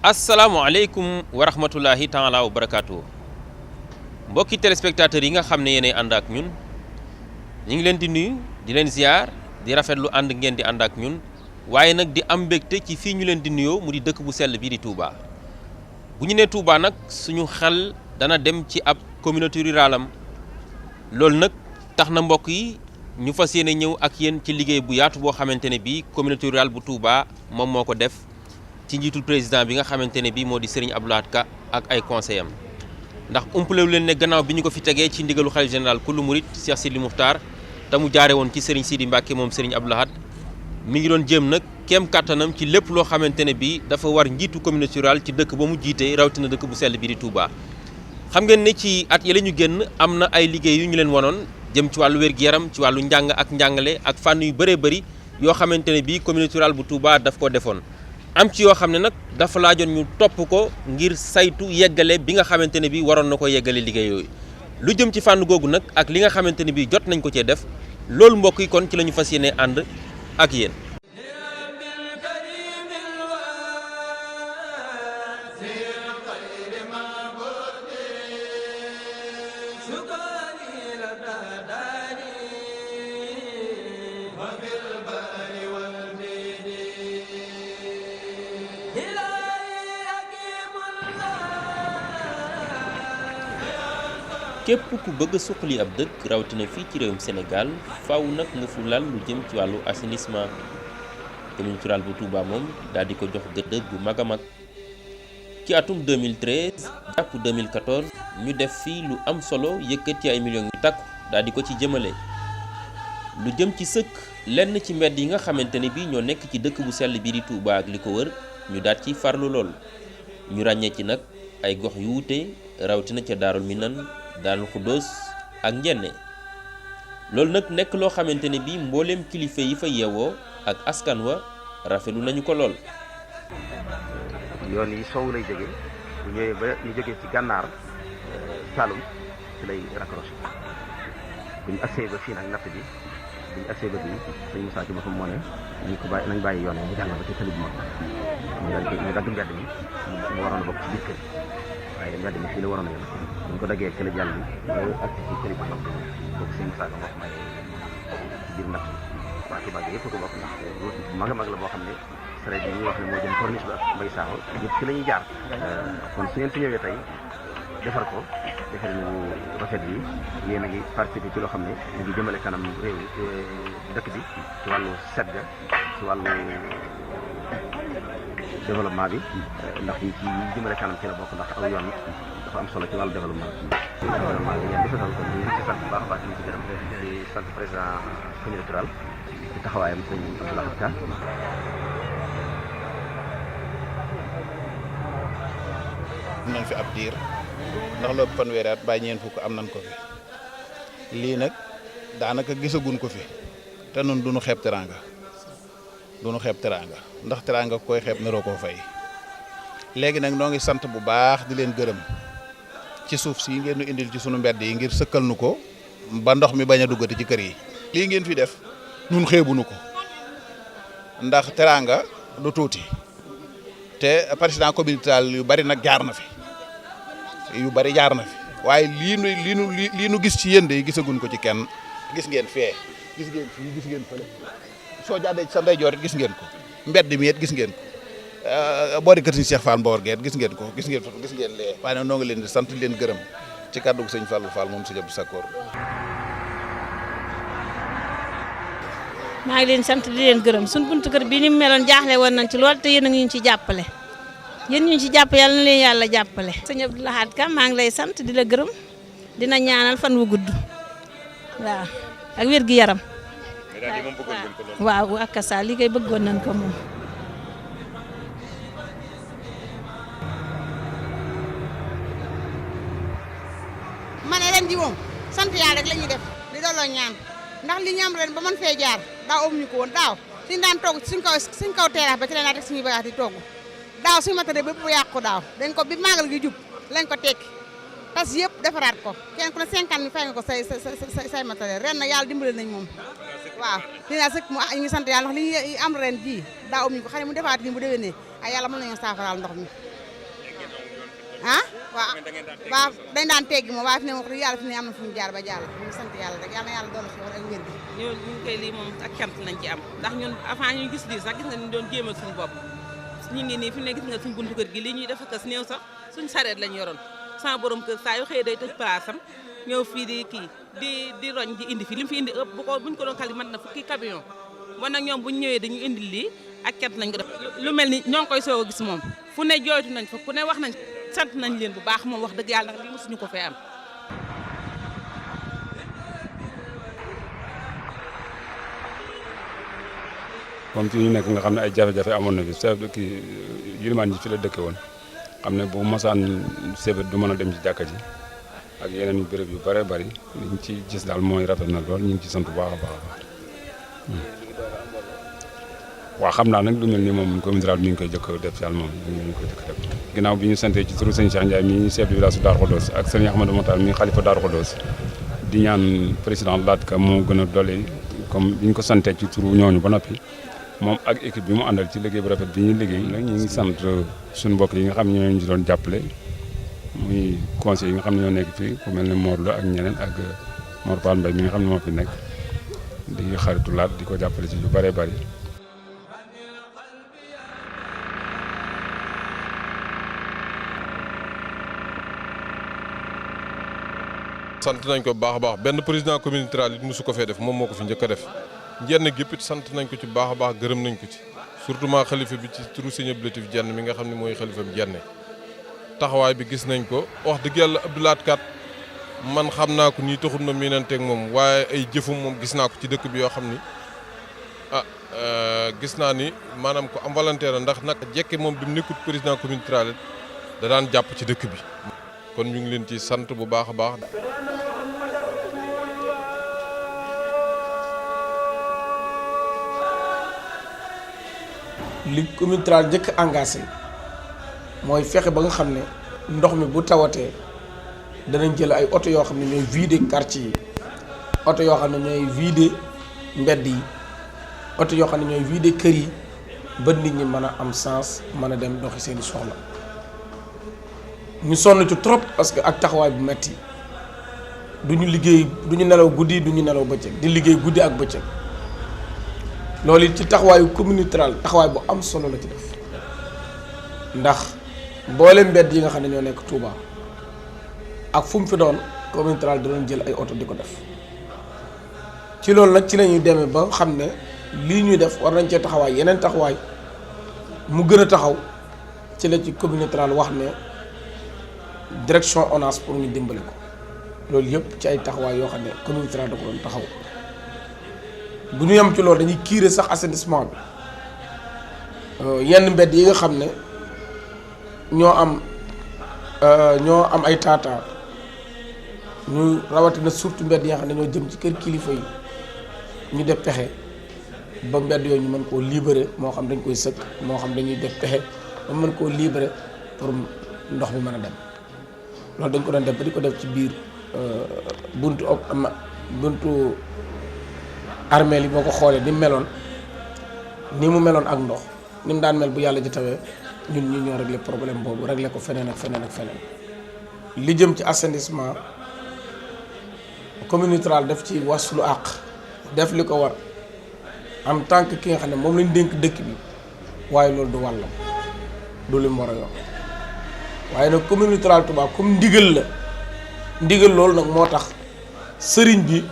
asalaamaaleykum wa rahmatullahi taala wa barakaatu mbokki téléspectateurs yi nga xam ne yéenay ànd ak ñun ñu ngi leen di nuyu di leen ziar di rafetlu ànd ngeen di ànd ak ñun waaye nag di am mbégte ci fii ñu leen di nuyoo mu di dëkk bu sell bii di Touba. bu ñu nee Touba nag suñu xel dana dem ci ab communauté rurale am loolu nag tax na mbokk yi ñu fas yéene ñëw ak yéen ci liggéey bu yaatu boo xamante ne bii communauté rurale bu Touba moom moo ko def. ci njiitul président bi nga xamante ne bii moo di Serigne Abdou Lahad Ka ak ay conseillers am ndax umpalewu leen ne gannaaw bi ñu ko fi tegee ci ndigalu xalif général kullu murit Cheikh Sidi Moukhtar te mu jaare woon ci Serigne Sidi Mbacke moom Serigne Abdou Lahad mi ngi doon jéem nag kéem kattanam ci lépp loo xamante ne bii dafa war njiitu communauté rurale ci dëkk ba mu jiite rawatina dëkk bu sell bi di Touba. xam ngeen ne ci at yële ñu génn am na ay liggéey yu ñu leen wanoon jëm ci wàllu wér-gu-yaram ci wàllu njàng ak njàngale ak fànn yu bëree bëri yoo xamante ne bii communauté rurale bu Touba daf ko defoon. am ci yoo xam ne nag dafa laajoon ñu topp ko ngir saytu yeggale bi nga xamante ne bii waroon na ko yeggale liggéey yooyu lu jëm ci fànn googu nag ak li nga xamante ne bii jot nañ ko cee def loolu mbokk yi kon ci la ñu fas yéene ànd ak yéen. képp ku bëgg a suqali ab dëkk rawatina fii ci réewum Sénégal faaw nag nga fulal lu jëm ci wàllu assainissement communauté rurale bu Touba moom daal di ko jox gëdd bu mag a mag ci atum 2013 jàpp 2014 ñu def fii lu am solo yëkkati ay millions yu takku daal di ko ci jëmale lu jëm ci sëkk lenn ci mbedd yi nga xamante ne bii ñoo nekk ci dëkk bu sell bii di Touba ak li ko wër ñu daal ci farlu lool ñu ràññee ci nag ay gox yu wuute rawatina ca Daarul Minan Daarul Xuddoos ak Njenne loolu nag nekk loo xamante ne bii mbooleem kilifa yi fa yeewoo ak askan wa rafetlu nañu ko lool. yoon yi sow lay jóge bu ñëwee ba ñu jógee ci gànnaar Saloum ci lay raccroché bu ñu agsee ba fii nag natt bi bu ñu agsee ba bii sëñ Moussa ci boppam moo ne nañ bàyyi yoon yi mu jàll ba ci tali bu mag ñu dagg mbedd mi mu waroon a bokk ci biir kër waaye mbedd mi fii la waroon a yem bu ñu ko daggee ci la jàll bi ba ak ci tali bu mag bokk sëñ Moussa moo ko may ci biir natt waa Touba gi yëpp ko bokk ndax route bu mag a mag la boo xam ne sareet yi ñuy wax ne moo jëm corniche ba Mbay Saaxo yëpp ci la ñuy jaar kon su ngeen fi ñëwee tey defar ko defar nañu rafet yi yéen a ngi participé ci loo xam ne ñu ngi jëmale kanam réew dëkk bi ci wàllu set ga ci wàllu développement bi ndax yi ci jëmale kanam ci la bokk ndax aw yoon dafa am solo ci wàllu développement bi ngeen di fetal ko ñu ngi ci sant bu baax a baax ñu ci gërëm di sant président communauté rurale ci taxawaayam sëñ Abdou Lahad Ka am nañ fi ab diir ndax loolu fanweeri at bàyyi ñeen fukk am nañ ko fi lii nag daanaka gisaguñ ko fi te nun duñu xeeb teraanga ndax teraanga koy xeeb naroo koo fay léegi nag noo ngi sant bu baax di leen gërëm ci suuf si ngeen nu indil ci sunu mbedd yi ngir sëkkal nu ko ba ndox mi bañ a duggati ci kër yi lii ngeen fi def nun xeebuñu ko ndax teraanga du tuuti te président communautaire yu bari nag jaar na fi waaye lii nu gis ci yéen de gisaguñ ko ci kenn gis ngeen fee gis ngeen fii gis ngeen fële soo jàddee ci sa ndeyjoor it gis ngeen ko mbedd mi it gis ngeen ko boori kër Sëñ Cheikh Fall Mbawar geet gis ngeen ko gis ngeen lee waaye nag noo ngi leen di sant leen gërëm ci kàddu gu sëñ Fallou Fall moom sëñ Abdou Sakkoor maa ngi leen sant di leen gërëm suñ buntu kër bii ni mu meloon jaaxle woon nañ ci lool te yéen a ngi ñu ci jàppale yéen ñu ci jàpp yàlla na leen yàlla jàppale sëñ Abdou Lahad Ka maa ngi lay sant di la gërëm dina ñaanal fan wu gudd waaw ak wér gi yaram waaw ak sa liggéey bëggoon nañ ko moom ma ne ren ji moom sant yàlla rek la ñuy def di dooloo ñaan ndax li ñu am ren ba mën fee jaar daaw amuñu ko woon daaw suñu daan togg suñ kaw terrasse ba ci la naa teg suñuy bagage di togg daaw suñu matériel bépp bu yàqu daaw dañ ko bi màggal gi jub lañ ko tekki tas yëpp defaraat ko kenn ku ne 50 000 fay nga ko say matériel ren na yàlla dimbale nañ moom waaw dina sëkk mu ñu sant yàlla ndax li ñu am ren ji daaw amuñu ko xam ne mu defaat ni bu déwénee ay yàlla mën nañu saafaraal ndox mi ah waaw dañ daan teggi moom waaye fi ne wax dëgg yàlla fi ne am na fu ñu jaar ba jàll ñu sant yàlla rek yàlla na yàlla doon xewal ak wér gi ñu koy lii moom ak cant nañ ci am ndax ñun avant ñu gis lii sax gis nga ñu doon jéemal suñu bopp ñu ngi nii fi ne gis nga suñu buntu kër gi lii ñuy def ak néew sax suñu sareet lañ yoroon sama borom kër saa yu xëyee day tëj place am ñëw fii di kii di roñ di indi fi li mu fi indi ëpp buñ ko doon kali mat na fukki camion bon nag ñoom buñ ñëwee dañu indi lii ak cant nañ ko def lu mel ni ñoo ngi koy soog a gis moom fu ne jooytu nañ fa ku ne wax nañ sant nañ leen bu baax moom wax dëgg yàlla ndax lii mosuñu ko fee am comme fi ñu nekk nga xam ne ay jafe-jafe amoon na fi chef kii yilimaan ji fi la dëkke woon xam ne bu masaan sebet du mën a dem ci jàkka ji ak yeneen yu béréb yu bare bari liñ ci gis daal mooy rafet na lool ñu ngi ci sant bu baax a baax a baax waaw xam naa nag lu mel ni moom commune rurale mi ngi koy jëkk def yàlla moom mi ngi koy jëkk def ginnaaw bi ñu santee ci turu sëñ Cheikh Ndiaye mi chef de village su Darou Khoudoss ak sëñ Ahmadou Mokhtar mi xalifa Darou Khoudoss di ñaan président Laat Ka moo gën a dolli comme bi ñu ko santee ci turu ñooñu ba noppi moom ak équipe bi mu àndal ci liggéey bu rafet bi ñuy liggéey nag ñu ngi sant suñu mbokk yi nga xam ne ñoo ñu doon jàppale muy conseil yi nga xam ne ñoo nekk fii ku mel ne Mor la ak ñeneen ak Mor Pal Mbaye mi nga xam ne moo fi nekk di xaritu Laat di ko jàppale ci yu bëree bëri. sant nañ ko bu baax a baax benn président communauté rurale it mosu ko fee def moom moo ko fi njëkk a def jenn gépp it sant nañ ko ci baax a baax gërëm nañ ko ci surtout maa xalifa bi ci turu sëñ Abdou Latif Jenn mi nga xam ne mooy xalifa bi jenne taxawaay bi gis nañ ko wax dëgg yàlla Abdou Lahat Kat man xam naa ko nii taxul ma miinanteeg moom waaye ay jëfum moom gis naa ko ci dëkk bi yoo xam ni gis naa ni maanaam ko am volontaire ndax nag jekke moom bi mu nekkut président communauté rurale da daan jàpp ci dëkk bi kon ñu ngi leen ci sant bu baax a baax. li communauté rurale njëkk engagé mooy fexe ba nga xam ne ndox mi bu tawatee danañ jël ay oto yoo xam ne ñooy vider quartier yi oto yoo xam ne ñooy vider mbedd yi oto yoo xam ne ñooy vider kër yi ba nit ñi mën a am sens mën a dem doxi seeni soxla ñu sonn ci trop parce que ak taxawaay bu metti du ñu liggéey du ñu nelaw guddi du ñu nelaw bëccëg di liggéey guddi ak bëccëg loolu it ci taxawaayu communauté rurale taxawaay bu am solo la ci def ndax mboolem mbedd yi nga xam ne ñoo nekk Touba ak fu mu fi doon communauté rurale da doon jël ay oto di ko def ci loolu nag ci la ñuy demee ba xam ne lii ñuy def war nañ cee taxawaay yeneen taxawaay mu gën a taxaw ci la ci communauté rurale wax ne direction ONAS pour ñu dimbale ko loolu yëpp ci ay taxawaay yoo xam ne communauté rurale da ko doon taxaw. bu ñu yem ci loolu dañuy kiire sax assainissement bi yenn mbedd yi nga xam ne ñoo am ay taataa ñu rawatina surtout mbedd yi nga xam ne ñoo jëm ci kër kilifa yi ñu def pexe ba mbedd yooyu ñu mën koo libéré moo xam dañ koy sëkk moo xam dañuy def pexe ba mën koo libéré pour ndox mi mën a dem loolu dañ ko doon def ba di ko def ci biir buntu armeel yi boo ko xoolee ni mu meloon ni mu meloon ak ndox ni mu daan mel bu yàlla ji tawee ñun ñu ñoo réglé problème boobu réglé ko feneen ak feneen ak feneen li jëm ci assainissement communauté rurale def ci waslu àq def li ko war en tant que ki nga xam ne moom lañ dénk dëkk bi waaye loolu du wàllam du li mu war a yokk waaye nag communauté rurale Touba comme ndigal la ndigal loolu nag moo tax sëriñ bi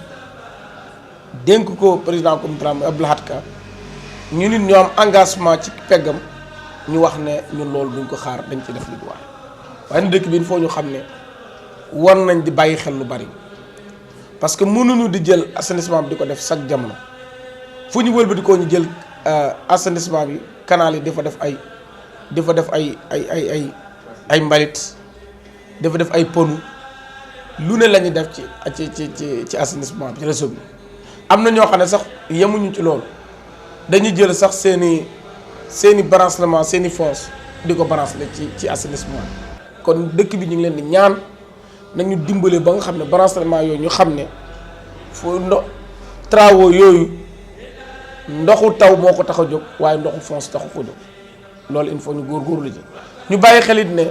dénk ko président communauté rurale Abdou Lahat Ka ñu nit ñoo am engagement ci peggam ñu wax ne ñun loolu duñ ko xaar dañ ci def li du war waaye nag dëkk bi il faut ñu xam ne war nañ di bàyyi xel lu bari parce que mënuñu di jël assainissement bi di ko def chaque jamono fu ñu wëlbati ko ñu jël assainissement bi canal yi dafa def ay mbalit dafa def ay ponu lu ne la ñuy def ci assainissement bi ci réseau bi am na ñoo xam ne sax yemuñu ci loolu dañuy jël sax seeni branchement seeni fosse di ko brancher ci assainissement bi kon dëkk bi ñu ngi leen di ñaan nañu dimbale ba nga xam ne branchement yooyu ñu xam ne fu travaux yooyu ndoxu taw moo ko tax a jóg waaye ndoxu fosse taxu ko jóg loolu il faut ñu góorgóorlu ci ñu bàyyi xelit ne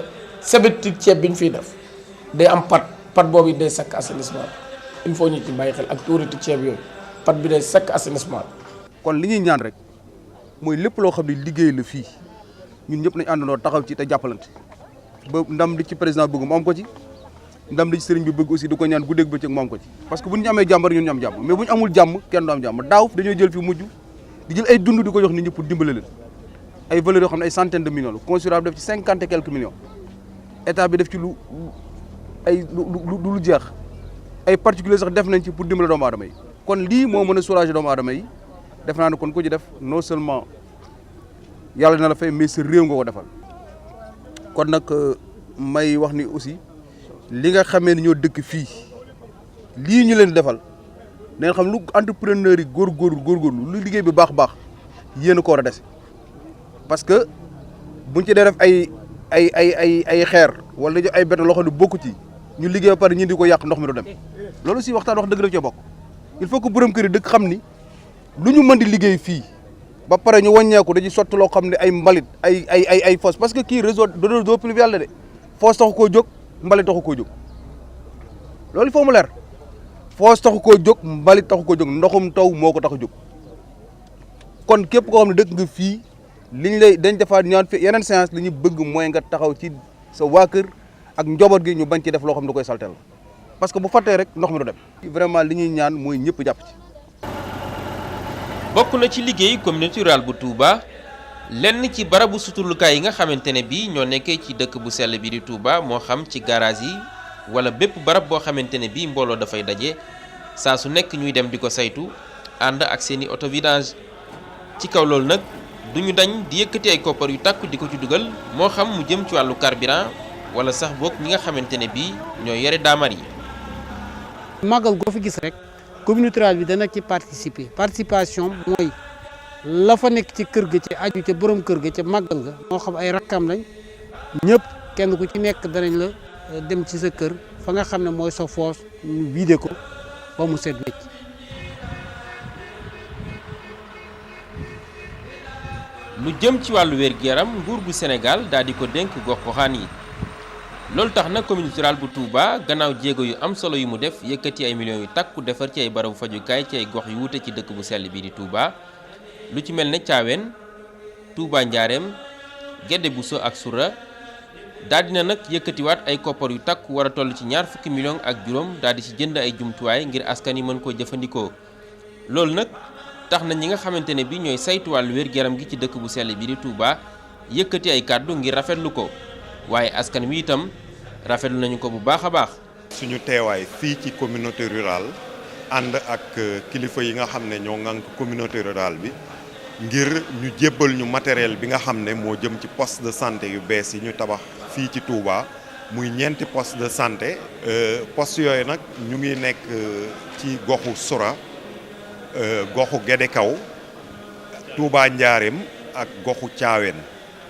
sebeti ceeb bi ñu fiy def day am pat boobu day sakk assainissement il faut ñu ci bàyyi xel ak tuuriti ceeb yooyu pat bi day sakk assainissement. kon li ñuy ñaan rek mooy lépp loo xam ne liggéey la fii ñun ñëpp nañ àndandoo taxaw ci te jàppalante ba ndam li ci président bëgg mu am ko ci ndam li ci sëriñ bi bëgg aussi di ko ñaan guddeeg bëccëg mu am ko ci. parce que bu ñu amee jàmm rek ñun ñu am jàmm mais bu ñu amul jàmm kenn du am jàmm daaw dañoo jël fi mujj di jël ay dund di ko jox nit ñi pour dimbale leen ay valeurs yoo xam ne ay centaines de millions la considérable def ci 50 et quelques millions état bi def ci lu jeex ay particuliers sax def nañ ci pour dimbale doomu aadama yi kon lii moo mën a soulager doomu aadama yi def naa ne kon ku ci def non seulement yàlla dina la fay mais sa réew nga ko defal kon nag may wax ni aussi li nga xamee ni ñoo dëkk fii lii ñu leen defal da ngeen xam lu entrepreneur yi góorgóorlu lu liggéey bi baax yéen a ko war a dese parce que buñ ci dee def ay xeer wala dañu ay béton loo xam ne bokku ci ñu liggéey ba pare ñi di ko yàq ndox mi du dem loolu aussi waxtaan wax dëgg daf cee bokk il faut que borom kër yi dëkk xam ni lu ñu mën di liggéey fii ba pare ñu wàññeeku dañuy sotti loo xam ne ay mbalit ay fosse parce que kii réseau d'eau pluviale la de fosse taxu koo jóg mbalit taxu koo jóg loolu il faut mu leer fosse taxu koo jóg mbalit taxu koo jóg ndoxum taw moo ko tax a jóg kon képp koo xam ne dëkk nga fii liñ lay dañ defaat ñaan fi yeneen séance li ñu bëgg mooy nga taxaw ci sa waa kër ak njaboot gi ñu bañ ci def loo xam ne da koy saltel parce que bu fàttee rek ndox mi du dem vraiment li ñuy ñaan mooy ñëpp jàpp ci. bokk na ci liggéey communauté rurale bu Touba lenn ci barabu suturlukaay yi nga xamante ne bii ñoo nekkee ci dëkk bu sell bi di Touba moo xam ci garage yi wala bépp barab boo xamante ne bii mbooloo dafay daje saa su nekk ñuy dem di ko saytu ànd ak seeni auto vidange ci kaw loolu nag duñu dañ di yëkkati ay koppar yu tàkku di ko ci dugal moo xam mu jëm ci wàllu carburant wala sax boog ñi nga xamante ne bii ñoo yore daamar yi. màggal goo fi gis rek communauté rurale bi dana ci participer participation mooy la fa nekk ci kër ga ci aju ca borom kër ga ca màggal ga moo xam ay rakkam lañ ñëpp kenn ku ci nekk danañ la dem ci sa kër fa nga xam ne mooy sa foos ñu vidé ko ba mu set wecc. lu jëm ci wàllu wér-gu-yaram nguur gu Sénégal daal di ko dénk gox-goxaan yi loolu tax na communauté rurale bu Touba gannaaw jéego yu am solo yu mu def yëkkati ay millions yu takku defar ci ay barabu fajukaay ci ay gox yu wute ci dëkk bu sell bii di Touba lu ci mel ne Thiawène Touba Njaareem Guédé Bousso ak Soura daal dina nag yëkkatiwaat ay koppar yu takku war a toll ci ñaar fukki millions ak juróom daal di ci jënd ay jumtuwaay ngir askan yi mën koo jëfandikoo loolu nag tax na ñi nga xamante ne bi ñooy saytu wàllu wér-gu-yaram gi ci dëkk bu sell bi di Touba yëkkati ay kàddu ngir rafetlu ko waaye askan wi itam rafetlu nañu ko bu baax a baax. suñu teewaay fii ci communauté rurale ànd ak kilifa yi nga xam ne ñoo ŋànk communauté rurale bi ngir ñu jébbal ñu matériel bi nga xam ne moo jëm ci poste de santé yu bees yi ñu tabax fii ci Touba muy ñeenti poste de santé poste yooyu nag ñu ngi nekk ci goxu Soura goxu Guédé Kaw Touba Njaareem ak goxu Thiawène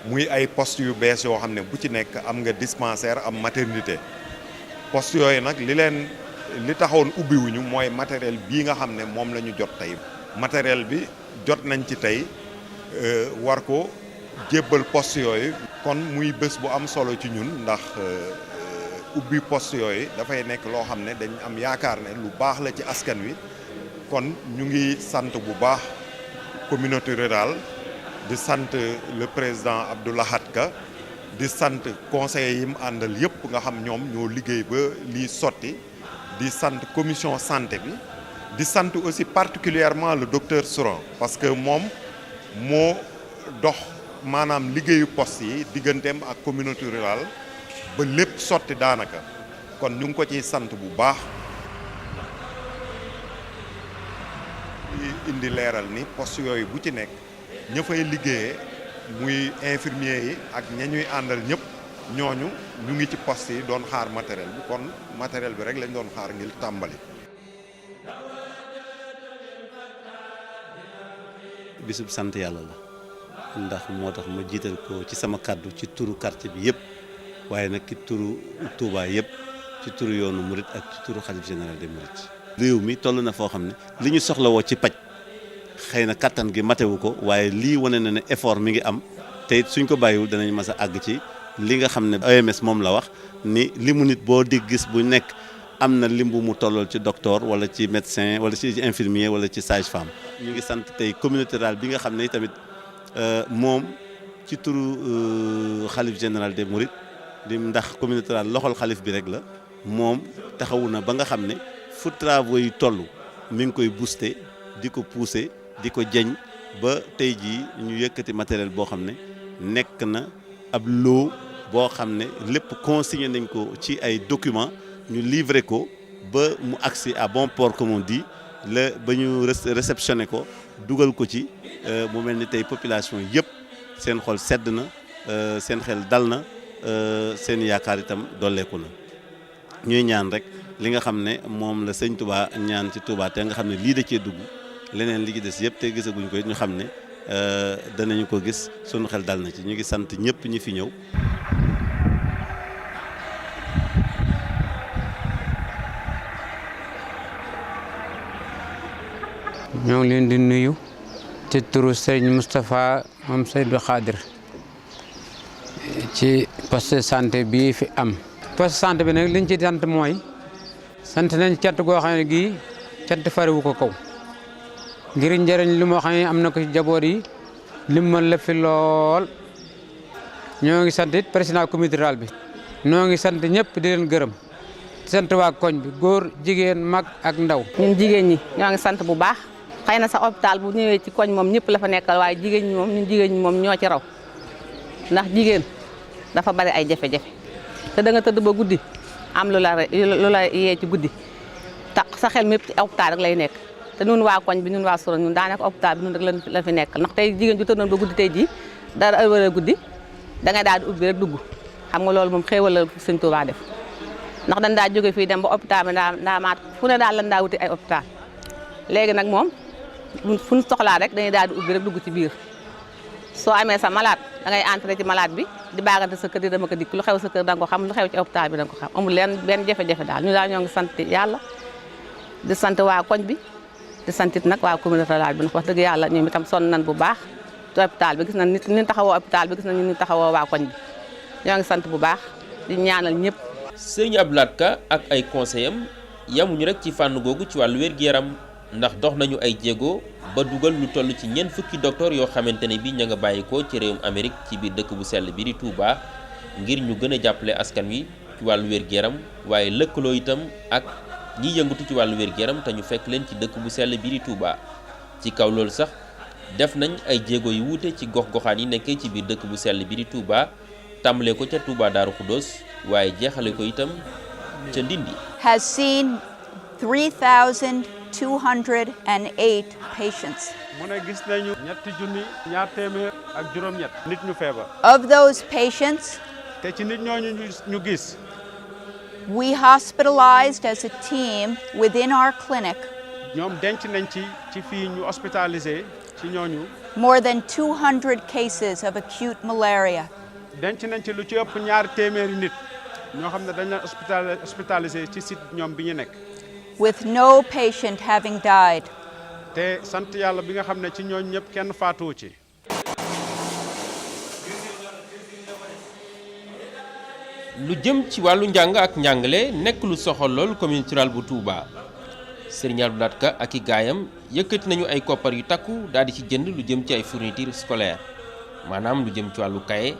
muy ay poste yu bees yoo xam ne bu ci nekk am nga dispensaire am maternité poste yooyu nag li taxoon ubbiwuñu mooy matériel bii nga xam ne moom la ñu jot tey matériel bi jot nañ ci tey war ko jébbal poste yooyu kon muy bés bu am solo ci ñun ndax ubbi poste yooyu dafay nekk loo xam ne dañ am yaakaar ne lu baax la ci askan wi kon ñu ngi sant bu baax communauté rurale di sant le président Abdou Lahad Ka di sant conseillers yi mu àndal yëpp nga xam ñoom ñoo liggéey ba lii sotti di sant commission santé bi di sant aussi particulièrement le docteur Souran parce que moom moo dox maanaam liggéeyu poste yi digganteem ak communauté rurale ba lépp sotti daanaka kon ñu ngi ko ciy sant bu baax indi leeral ni poste yooyu bu ci nekk ña fay liggéeyee muy infirmier yi ak ña ñuy àndal ñëpp ñooñu ñu ngi ci poste yi doon xaar matériel bi kon matériel bi rek lañ doon xaar ngir tàmbali. bisub sant yàlla la ndax moo tax ma jiital ko ci sama kàddu ci turu quartier bi yëpp waaye nag ci turu Touba yëpp ci turu yoonu Murit ak ci turu xalif général des Mourides. réew mi toll na foo xam ne li ñu soxlawoo ci paj xëy na kattan gi matewu ko waaye lii wane na ne effort mi ngi am te it suñ ko bàyyiwul danañ mas a àgg ci li nga xam ne OMS moom la wax ni limu nit boo di gis bu nekk am na lim bu mu tollal ci docteur wala ci médecin wala ci infirmier wala ci sage-femme. ñu ngi sant tey communauté rurale bi nga xam ne tamit moom ci turu xalif général des Mourides di ndax communauté rurale loxol xalif bi rek la moom taxawu na ba nga xam ne fu travaux yi toll mi ngi koy booster di ko pousser di ko jeñ ba tey jii ñu yëkkati matériel boo xam ne nekk na ab lot boo xam ne lépp consigné nañ ko ci ay documents ñu livré ko ba mu agsi à bon port comme on dit la ba ñu réceptionné ko dugal ko ci mu mel ni tey population yëpp seen xol sedd na seen xel dal na seen yaakaar itam dolleeku na ñuy ñaan rek li nga xam ne moom la sëñ Touba ñaan ci Touba te nga xam ne lii da cee dugg leneen li ci des yëpp te gisaguñ ko ñu xam ne danañu ko gis sunu xel dal na ci ñu ngi sant ñëpp ñi fi ñëw. ñoo ngi leen di nuyu ci turu Serigne Moustapha moom Seydou Khadir ci poste de santé bii fi am. poste de santé bi nag liñ ci sant mooy sant nañ cant goo xam ne gii cant fariwu ko kaw ngir njëriñ li moo xam ne am na ko ci jaboot yi lim mën la fi lool. ñoo ngi sant it président comité rural bi ñoo ngi sant ñëpp di leen gërëm sant waa koñ bi góor jigéen mag ak ndaw. ñun jigéen ñi ñoo ngi sant bu baax. xëy na sa hôpital bu ñëwee ci koñ moom ñëpp la fa nekkal waaye jigéen ñi moom ñun jigéen ñi moom ñoo ci raw ndax jigéen dafa bari ay jafe-jafe te da nga tëdd ba guddi am lu la yee ci guddi tax sa xel mépp ci hôpital rek lay nekk te ñun waa koñ bi ñun waa Sorone ñun daanaka hôpital bi ñun rek la fi nekk ndax tey jigéen ju tëddoon ba guddi tey jii dara ëllëgee guddi da ngay daal di ubbi rek dugg xam nga loolu moom xéewal la Sëñ Tuubaa def ndax dañ daa jóge fii dem ba hôpital bi daa maat fu ne daal lan daa wuti ay hôpital léegi nag moom fu ñu soxlaa rek dañuy daal di ubbi rek dugg ci biir soo amee sa malade da ngay entrer ci malade bi di baagante sa kër di dama ko dikk lu xew sa kër da nga ko xam lu xew ci hôpital bi da nga ko xam amul leen benn jafe-jafe daal ñu daal ñoo ngi sant yàlla di sant waa koñ bi di santit nag waa communauté rurale bi ndax wax dëgg yàlla ñoom itam sonn nañ bu baax ci hôpital bi gis nañ nit ñi taxawoo hôpital bi gis nañ ñu taxawoo waa koñ bi ñoo ngi sant bu baax di ñaanal ñëpp. Sëriñ Abdou Lahad Ka ak ay conseillers am yamuñu rek ci fànn googu ci wàllu wér-gu-yaram ndax dox nañu ay jéego ba dugal lu toll ci ñeent fukki docteur yoo xamante ne bi ña nga bàyyikoo ci réewum Amérique ci biir dëkk bu sell bi di Touba ngir ñu gën a jàppale askan wi ci wàllu wér-gu-yaram waaye lëkkaloo itam ak ñi yëngatu ci wàllu wér-gu-yaram te ñu fekk leen ci dëkk bu sell bi di Touba. ci kaw loolu sax def nañ ay jéego yu wuute ci gox-goxaan yi nekkee ci biir dëkk bu sell bi di Touba tàmbalee ko ca Touba Darou Khoudoss waaye jeexale ko itam ca Ndindi. has seen 3,208 patients. mu ne gis nañu ñetti junni ñaar téeméer ak juróom-ñett nit ñu feebar. Of those patients, te ci nit ñooñu ñu gis. we hospitalized as a team within our clinic. ñoom denc nañ ci fii ñu hospitalisé ci ñooñu. more than 200 cases of acute malaria. denc nañ ci lu ci ëpp ñaar téeméeri nit ñoo xam ne dañ leen hospitalisé ci site ñoom bi ñu nekk. with no patient having died. te sant yàlla bi nga xam ne ci ñooñu ñëpp kenn faatuwu ci. lu jëm ci wàllu njàng ak njàngale nekk lu soxal lool communauté rurale bu Touba Serigne Abdou Lahad Ka ak i gaayam yëkkati nañu ay koppar yu takku daal di ci jënd lu jëm ci ay fourniture scolaire maanaam lu jëm ci wàllu cahier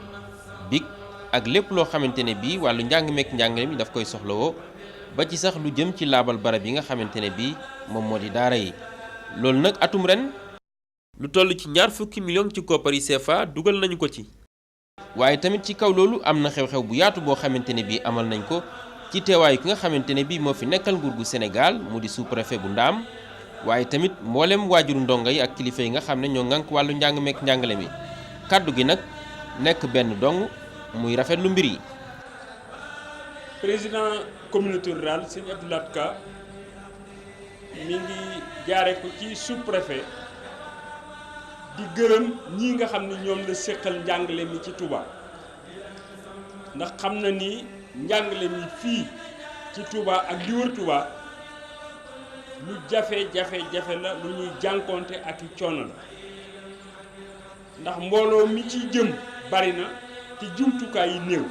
bic ak lépp loo xamante ne bii wàllu njàng meek njàngale mi daf koy soxlawoo ba ci sax lu jëm ci laabal barab yi nga xamante ne bii moom moo di daara yi. loolu nag atum ren lu toll ci 20 millions ci koppar yi CFA dugal nañu ko ci. waaye tamit ci kaw loolu am na xew-xew bu yaatu boo xamante ne bii amal nañ ko ci teewaayu ki nga xamante ne bii moo fi nekkal nguur gu Sénégal mu di sous-préfet bu Ndaam waaye tamit mboolem waajuru ndongo yi ak kilifa yi nga xam ne ñoo ŋànk wàllu njàng meek njàngale mi kaddu gi nag nekk benn dong muy rafetlu mbir yi. président communauté rurale sëñ Abdou Lahad Ka mi ngi jaare ko ci sous-préfet di gërëm ñi nga xam ne ñoom la séqal njàngale mi ci Touba ndax xam na ni njàngale mi fii ci Touba ak li wër Touba lu jafe-jafe la lu ñuy jànkonte ak i coono la ndax mbooloo mi ci jëm bari na te jumtukaay yi néew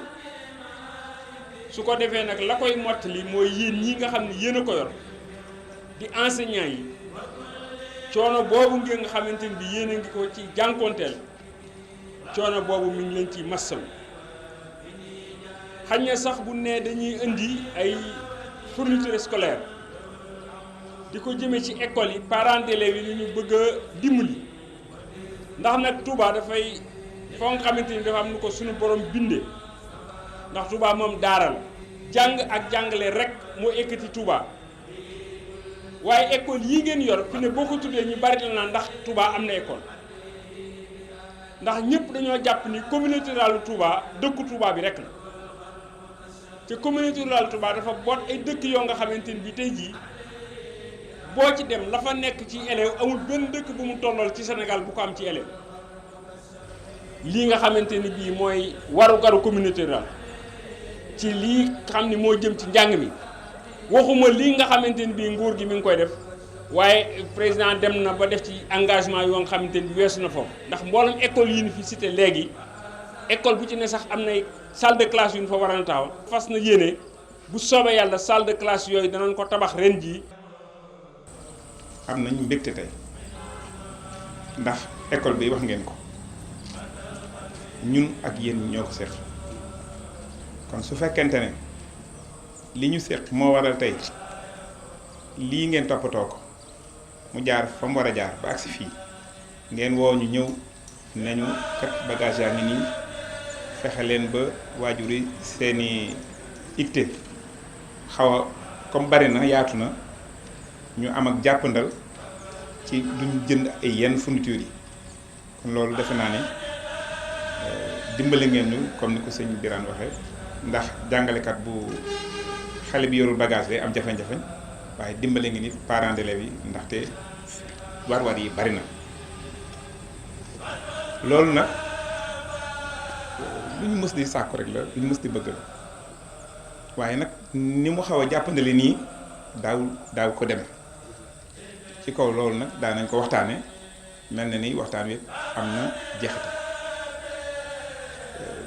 su ko defee nag la koy mottali mooy yéen ñi nga xam ne yéen a ko yor di enseignants yi coono boobu ngeen nga xamante ni bi yéen a ngi ko ci jànkoonteel coono boobu mi ngi leen ci massaw xañ na sax bu ne dañuy indi ay fourniture scolaire di ko jëmee ci école yi parents d'élèves yi ñu bëgg a dimbali ndax nag Touba dafay foo nga xamante ni dafa am nu ko suñu borom bindee ndax Touba moom daara la jàng ak jàngale rek moo ekkati Touba waaye école yi ngeen yor fi ne boo ko tuddee ñu bari la naa ndax Touba am na école ndax ñëpp dañoo jàpp ni communauté rurale Touba dëkku Touba bi rek la te communauté rurale Touba dafa boot ay dëkk yoo nga xamante ni bi tey jii boo ci dem la fa nekk ci élève amul benn dëkk bu mu tollal ci Sénégal bu ko am ci élève lii nga xamante ni bii mooy waru-garu communauté rurale ci lii xam ni moo jëm ci njàng mi waxuma lii nga xamante ni bii nguur gi mi ngi koy def waaye président dem na ba def ci engagement yoo nga xamante ni weesu na foofu ndax mboolem école yi ñu fi cité léegi école bu ci ne sax am na salle de classe yu ñu fa war a taxaw fas na yéene bu soobee yàlla salle de classe yooyu danañ ko tabax ren jii. am nañu mbégte tey ndax école bi wax ngeen ko ñun ak yéen ñoo ko seq kon su fekkente ne li ñu seq moo waral tey lii ngeen toppatoo ko mu jaar fa mu war a jaar ba agsi fii ngeen woo ñu ñëw nañu kat bagage yaa ngi nii fexe leen ba waajur yi seeni itte xaw a comme bari na yaatu na ñu am ak jàppandal ci duñ jënd ay yenn fournitures yi kon loolu defe naa ne dimbali ngeen ñu comme ni ko sëñ Birane waxee ndax jàngalekat bu xale bi yorul bagage day am jafe-jafe waaye dimbali ngeen it parents d'élèves yi ndaxte war-war yi bari na loolu nag lu ñu mës di sàkku rek la lu ñu mës di bëgg la waaye nag ni mu xaw a jàppandale nii daaw ko dem ci kaw loolu nag daan nañ ko waxtaane mel na ni waxtaan wi am na jeexital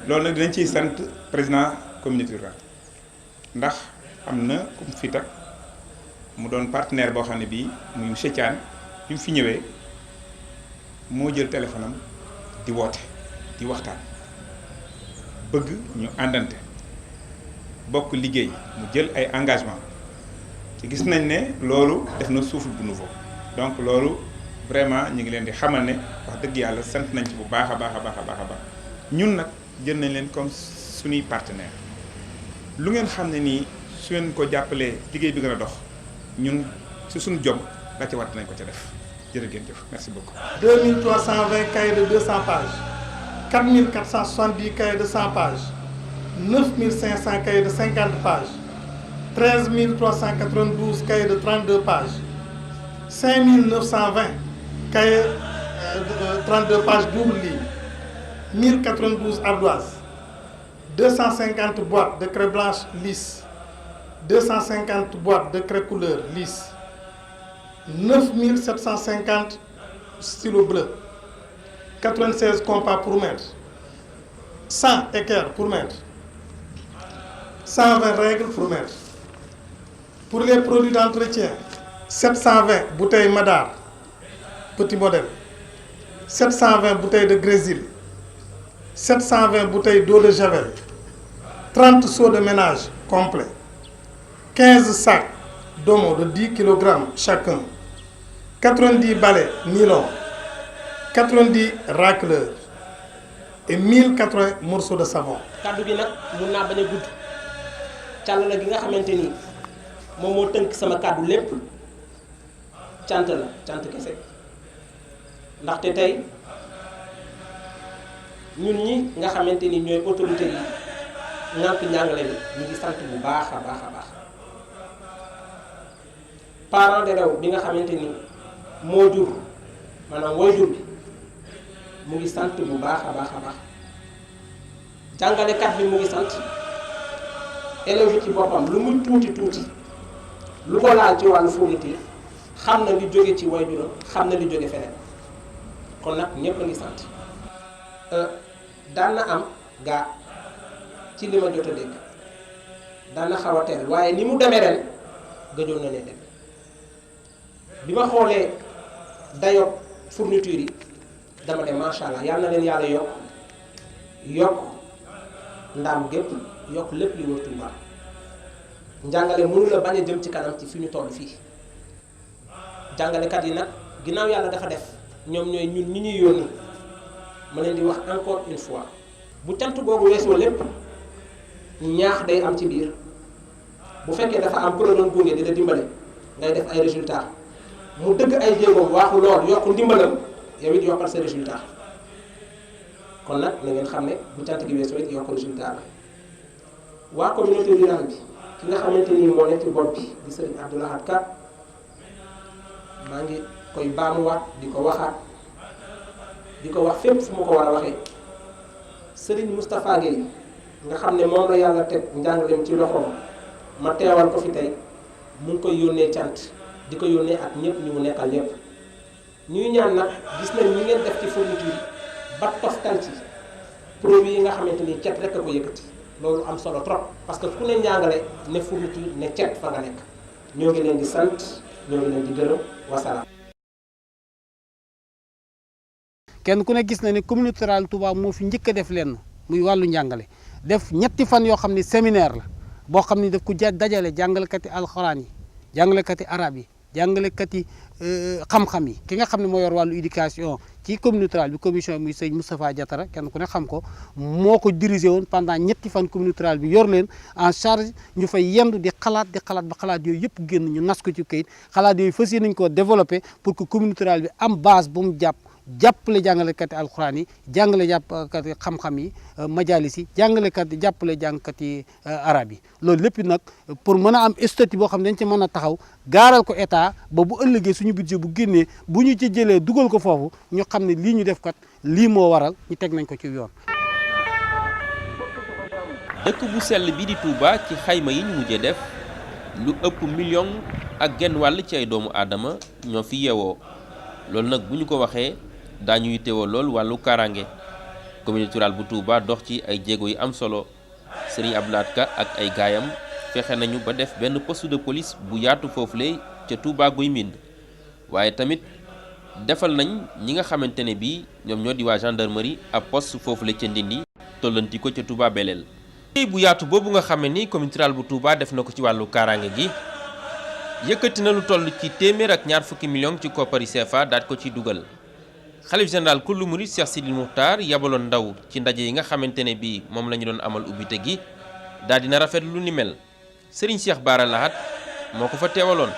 loolu nag dinañ ciy sant président communauté rurale ndax am na ku mu fi tag mu doon partenaire boo xam ne bii muy monsieur Thiane bi mu fi ñëwee moo jël téléphone am di woote di waxtaan bëgg ñu àndante bokk liggéey mu jël ay engagement te gis nañ ne loolu def na souffle bu nouveau donc loolu vraiment ñu ngi leen di xamal ne wax dëgg yàlla sant nañ ci bu baax a baax a baax a baax a baax ñun nag jël nañ leen comme suñuy partenaire lu ngeen xam ne nii su ngeen ko jàppalee liggéey bi gën a dox ñun ci suñu jom la ci war nañ ko ca def jërë ngeen jëf merci beaucoup. 2320 cahiers de 200 pages 4470 cahiers de 100 pages 9500 cahiers de 50 pages 13392 cahiers de 32 pages 5920 cahiers de 32 pages double ligne 1092 ardoises 250 boîtes de craie blanche lisse 250 boîtes de craie couleur lisse 9750 stylos bleus 96 compas pour mètre 100 équerres pour mètre 120 règles pour mètre. Pour les produits d'entretien, 720 bouteilles Madar, petit modèle, 720 bouteilles de Grésil, 720 bouteilles d'eau de Javel, 30 seaux de ménage complets, 15 sacs d'omo de 10 kg chacun, 90 balais nylon, 90 racleurs et 1080 morceaux de savon. kaddu gi nag mun naa bañ a gudd càll la gi nga xamante ni moom moo tënk sama kaddu lépp cant la cant kese ndaxte tey ñun ñi nga xamante ni ñooy autorité yi ñànk njàngale bi ñu ngi sant bu baax a baax a baax parent d'élève bi nga xamante ni moo jur maanaam waajur bi mu ngi sant bu baax a baax a baax jàngalekat bi mu ngi sant élève bi ci boppam lu muy tuuti tuuti lu ko laal ci wàllu fourniture xam na li jóge ci waajuram xam na li jóge feneen kon nag ñépp a ngi sant daan na am gaa ci li ma jot a dégg dana xaw a teel waaye ni mu demee ren gëjoon na ne dem bi ma xoolee dayoo fourniture yi dama dem macha allah yal na leen yàlla yokk ndaam gépp yokk lépp li wër Touba njàngale mënu la bañ a jëm ci kanam ci fi ñu toll fii jàngalekat yi nag ginnaaw yàlla dafa def ñoom ñooy ñun ñi ñuy yónni ma leen di wax encore une fois bu cant boobu weesoo lépp ñaax day am ci biir bu fekkee dafa am ku la doon gunge di la dimbale ngay def ay résultats mu dëgg ay jéegoom waaxu lool yokk ndimbalam yow it yokkal sa résultat kon nag na ngeen xam ne bu cant gi weesoo it yokk résultat la waa communauté rurale bi ki nga xamante ni moo nekk ci bopp bi di sëriñ Abdou Lahad Ka maa ngi koy baamuwaat di ko waxaat di ko wax fépp fu ma ko war a waxee sëriñ Moustapha Gueye nga xam ne moom la yàlla teg njàngaleem ci loxoom ma teewal ko fi tey mu ngi koy yónnee cant di ko yónnee ak ñëpp ñu mu nekkal ñëpp ñuy ñaan nag gis nañ ñi ngeen def ci fourniture yi ba toftal ci produit yi nga xamante ni cet rek a ko yëkkati loolu am solo trop parce que ku ne njàngale ne fourniture ne cet fa nga nekk ñoo ngi leen di sant ñoo ngi leen di gërëm wasalaam. kenn ku ne gis na ne communauté rurale Touba moo fi njëkk a def lenn muy wàllu njàngale def ñetti fan yoo xam ne séminaire la boo xam ne daf ko dajale jàngalekati alxuraan yi jàngalekati arab yi jàngalekati xam-xam yi ki nga xam ne moo yor wàllu éducation ci communauté rurale bi commission muy sëñ Moustapha Diatara kenn ku ne xam ko moo ko dirigé woon pendant ñetti fan communauté rurale bi yor leen en charge ñu fay yendu di xalaat ba xalaat yooyu yëpp génn ñu nas ko ci kayit xalaat yooyu fas yéene nañ koo développé pour que communauté rurale bi am base bu mu jàppale jàngalekati alxuraan yi jàngale jàppkati xam-xam yi majalis yi jàppale jàngkati arab yi loolu lépp nag pour mën a am statut boo xam ne dañ ci mën a taxaw gaaral ko état ba bu ëllëgee suñu budget bu génnee bu ñu ci jëlee dugal ko foofu ñu xam ne lii ñu def kat lii moo waral ñu teg nañ ko ci yoon. dëkk bu sell bi di Touba ci xayma yi ñu mujjee def lu ëpp million ak genn wàll ci ay doomu aadama ñoo fi yeewoo loolu nag bu ñu ko waxee daañu yittewoo lool wàllu kaaraange communauté rurale bu Touba dox ci ay jéego yu am solo Serigne Abdou Lahad Ka ak ay gaayam fexe nañu ba def benn poste de police bu yaatu foofule ca Touba Guy Mbind waaye tamit defal nañ ñi nga xamante ne bii ñoom ñoo di waa gendarmerie ab poste foofule ca Ndindi tollanti ko ca Touba Belel. liggéey bu yaatu boobu nga xam ne ni communauté rurale bu Touba def na ko ci wàllu kaaraange gi yëkkati na lu toll ci téeméer ak ñaar fukki million ci koppari CFA daat ko ciy dugal. xalif général kullu murid Cheikh Sidil Muxtaar yabaloon ndaw ci ndaje yi nga xamante ne bii moom la ñu doon amal ubbite gi daal dina rafet lu ni mel Serigne Cheikh Bara Lahad moo ko fa teewaloon.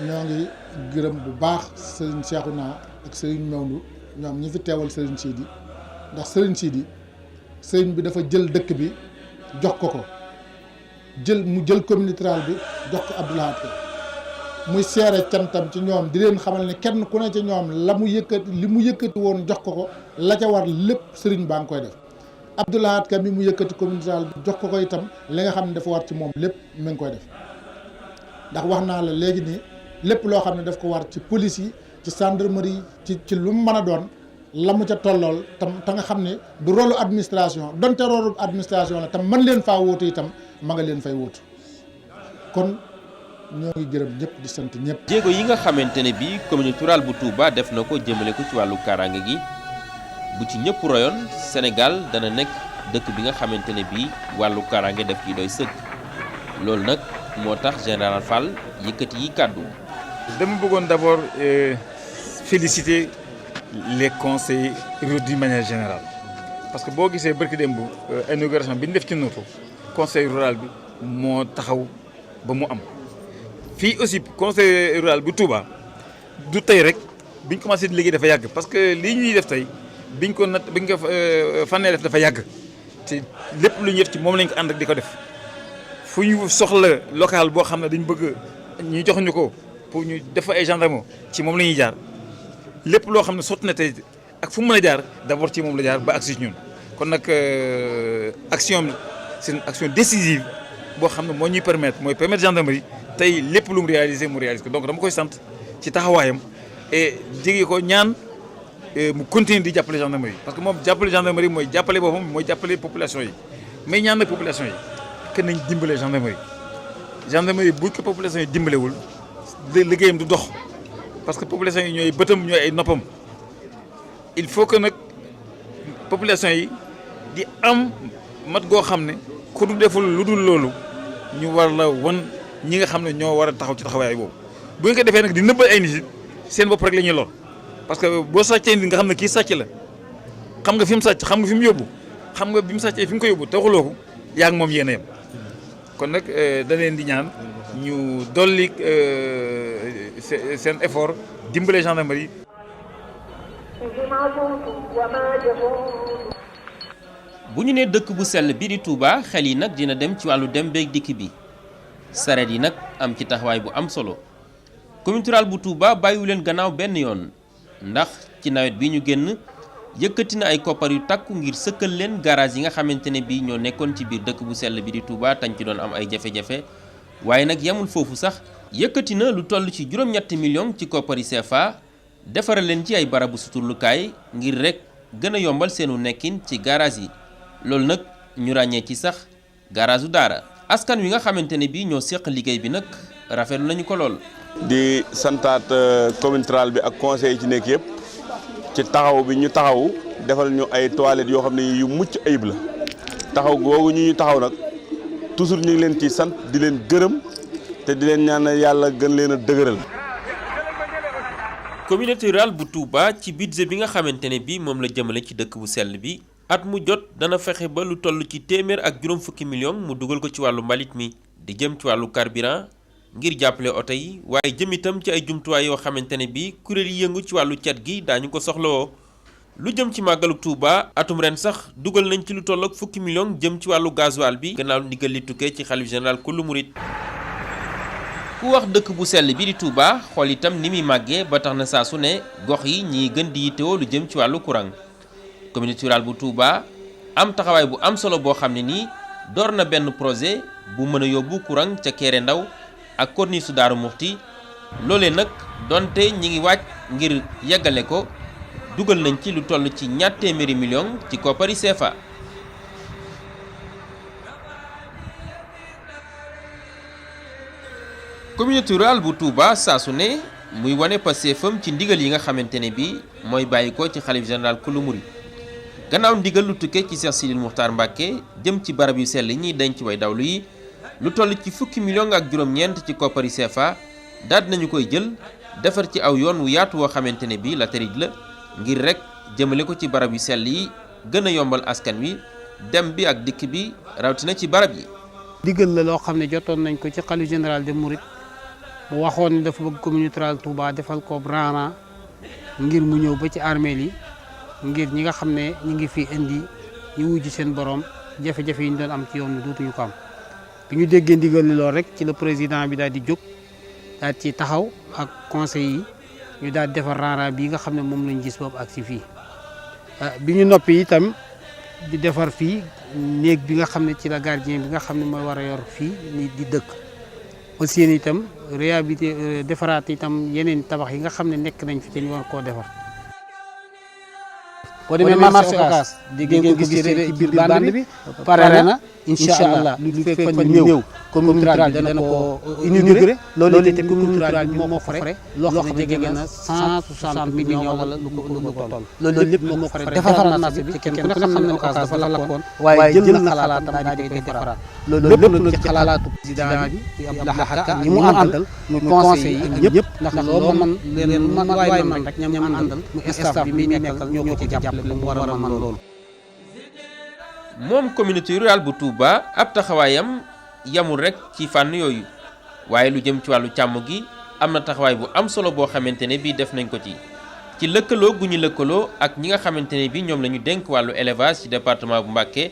ñoo ngi gërëm bu baax Serigne Cheikhouna ak Serigne Mawlou ñoom ñi fi teewal Serigne Sidi ndax Serigne Sidi Serigne bi dafa jël dëkk bi jox ko mu jël communauté rurale bi jox ko Abdou Lahad Ka muy seere cantam ci ñoom di leen xamal ne kenn ku ne ci ñoom li mu yëkkati woon jox ko la ca war lépp sëriñ baa ngi koy def Abdou Lahad Ka mi mu yëkkati communauté rurale bi jox ko itam li nga xam ne dafa war ci moom lépp mi ngi koy def ndax wax naa la léegi nii lépp loo xam ne daf ko war ci police yi ci gendarmerie yi ci lu mu mën a doon la mu ca tollool tam te nga xam ne du rôle administration donte rôle administration la tam mën leen faa wóotu itam ma nga leen fay wóotu kon ñoo ngi gërëm ñëpp di sant ñëpp. jéego yi nga xamante ne bii communauté rurale bu Touba def na ko jëmale ko ci wàllu kaaraange gi bu ci ñëpp royoon Sénégal dana nekk dëkk bi nga xamante ne bii wàllu kaaraange def ci doy sëkk loolu nag moo tax général Fall yëkkati yi kàddu. dama bëggoon d'abord féliciter les conseils ruraux d'une manière générale parce que boo gisee barki démb inauguration bi ñu def ci Noto conseil rural bi moo taxaw ba mu am. fii aussi conseil rural bu Touba du tey rek biñ commencé di liggéey dafa yàgg parce que lii ñuy def tey biñ ko fannee def dafa yàgg te lépp lu ñu def ci moom lañ ko ànd ak di ko def fu ñu soxla local boo xam ne dañ bëgg ñu jox ñu ko pour ñu def ay gendarme ci moom la ñuy jaar lépp loo xam ne sotti na tey ak fu mu mën a jaar d'abord ci moom la jaar ba agsi ci ñun kon nag action c'est une action décisive boo xam ne moo ñuy permettre gendarmerie tey lépp lu mu réalisé ko donc dama koy sant ci taxawaayam et jege ko ñaan mu continuer di jàppale gendarmerie parce que moom jàppale gendarmerie mooy jàppale boppam mooy jàppale population yi mais ñaan na population yi que nañ dimbale gendarmerie bu ko population yi dimbalewul liggéeyam du dox parce que population yi ñooy bëtam ñooy ay noppam il faut que nag population yi di am mat goo xam ne ku du deful lu dul loolu ñu war la wan ñi nga xam ne ñoo war a taxaw ci taxawaay boobu bu ngeen ko defee nag di nëbbal ay nit seen bopp rek la ñuy lor parce que boo sàccee nit nga xam ne kii sàcc la xam nga fi mu sàcc xam nga fi mu yóbbu xam nga bi mu sàccee fi mu ko yóbbu te waxuloo ko yaa ngi moom yéen a yem kon nag da leen di ñaan ñu dolli seen effort dimbale gendarmerie. bu ñu nee dëkk bu sell bi di Touba xel yi nag dina dem ci wàllu dem beeg dikk bi sareet yi nag am ci taxawaay bu am solo commune rurale bu Touba bàyyiwu leen gannaaw benn yoon ndax ci nawet bi ñu génn yëkkati na ay koppar yu takku ngir sëkkal leen garage yi nga xamante ne bii ñoo nekkoon ci biir dëkk bu sell bi di Touba tañ ci doon am ay jafe-jafe waaye nag yamul foofu sax yëkkati na lu toll ci juróom-ñetti millions ci koppari CFA defaral leen ci ay barabu suturlukaay ngir rek gën a yombal seenu nekkin ci garage yi loolu nag ñu ràññee ci sax garage u Daara askan wi nga xamante ne bii ñoo séq liggéey bi nag rafetlu nañu ko lool. di santaat commune rurale bi ak conseil yi ci nekk yëpp ci taxaw bi ñu taxaw defal ñu ay toilettes yoo xam ne yu mucc ayib la taxaw googu ñu taxaw nag toujours ñu ngi leen ci sant di leen gërëm te di leen ñaan yàlla gën leen a dëgëral. communauté rurale bu Touba ci budget bi nga xamante ne bii moom la jëmale ci dëkk bu sell bi at mu jot dana fexe ba lu toll ci téeméer ak juróom fukki millions mu dugal ko ci wàllu mbalit mi di jëm ci wàllu carburant ngir jàppale oto yi waaye jëm itam ci ay jumtuwaay yoo xamante ne bii kuréel yi yëngu ci wàllu cet gi daañu ko soxlawoo lu jëm ci màggalu Touba atum ren sax dugal nañ ci lu toll ak fukki millions jëm ci wàllu gasoil bi gannaaw ndigal li tukkee ci xalif général kullu murit ku wax dëkk bu sell bi di Touba xool itam ni muy màggee ba tax na saa su ne gox yi ñiy gën di yittewoo lu jëm ci wàllu courant communauté rurale bu Touba am taxawaay bu am solo boo xam ne nii door na benn projet bu mën a yóbbu courant ca Kéré Ndaw ak corniche su Daaru Muxti loolee nag donte ñi ngi waaj ngir yeggale ko dugal nañ ci lu toll ci ñaar téeméeri millions ci koppari CFA. communauté rurale bu Touba saa su ne muy wane passeefam ci ndigal yi nga xamante ne bii mooy bàyyi ko ci xalif général kullu murid gannaaw ndigal lu tukkee ci Cheikh Sidil Muxtaar Mbàkke jëm ci barab yu sell yi ñuy denc way dawlu yi lu toll ci fukki millions ak juróom-ñeent ci koppari CFA daal nañu koy jël defar ci aw yoon wu yaatu woo xamante ne bii latérite la ngir rek jëmale ko ci barab yu sell yi gën a yombal askan wi dem bi ak dikk bi rawatina ci barab yi. digal la loo xam ne jotoon nañ ko ci xalif général des mourides mu waxoon ni dafa bëgg communauté rurale Touba defal ko rang-rang ngir mu ñëw ba ci armeel yi ngir ñi nga xam ne ñi ngi fi indi ñu wujj seen borom jafe-jafe yi ñu doon am ci yoon wi dootuñu ko am bi ñu déggee ndigal li lool rek ci le président bi daal di jóg daal ci taxaw ak conseil yi ñu daal di defar rang-rang bii nga xam ne moom lañ gis boobu ak si fii bi ñu noppi itam di defar fii néeg bi nga xam ne ci la gardien bi nga xam ne mooy war a yor fii ni di dëkk aussi yéen itam réhabilité defaraat itam yeneen tabax yi nga xam ne nekk nañ fi te ñu war koo defar. boo demee marché Ocass di ngeen ko gis ci biir bande bi pare na incha allah lu fekk fan ñëw communauté rurale bi dana ko inauguré loolu itam communauté rurale bi moo ko fare loo xam ne jege na 160 millions wala lu ko toll loolu lépp moo ko fare defaraat marché bi kenn ku ne xam ne Ocass dafa lakkoon waaye jël na xalaatam daal di koy defaraat loolu lépp nag ci xalaatu président bi Abdou Lahad Ka ñi mu àndal muy conseil yi ñëpp ndax loo man leen man waaye man rek ñam àndal mu staff bi muy nekkal ñoo ko ci jàppale lu mu war a man loolu. moom communauté rurale bu Touba ab taxawaayam yamul rek ci fànn yooyu waaye lu jëm ci wàllu càmm gi am na taxawaay bu am solo boo xamante ne bii def nañ ko ci lëkkaloo gu ñu lëkkaloo ak ñi nga xamante ne bii ñoom la ñu dénk wàllu élevage ci département bu Mbacké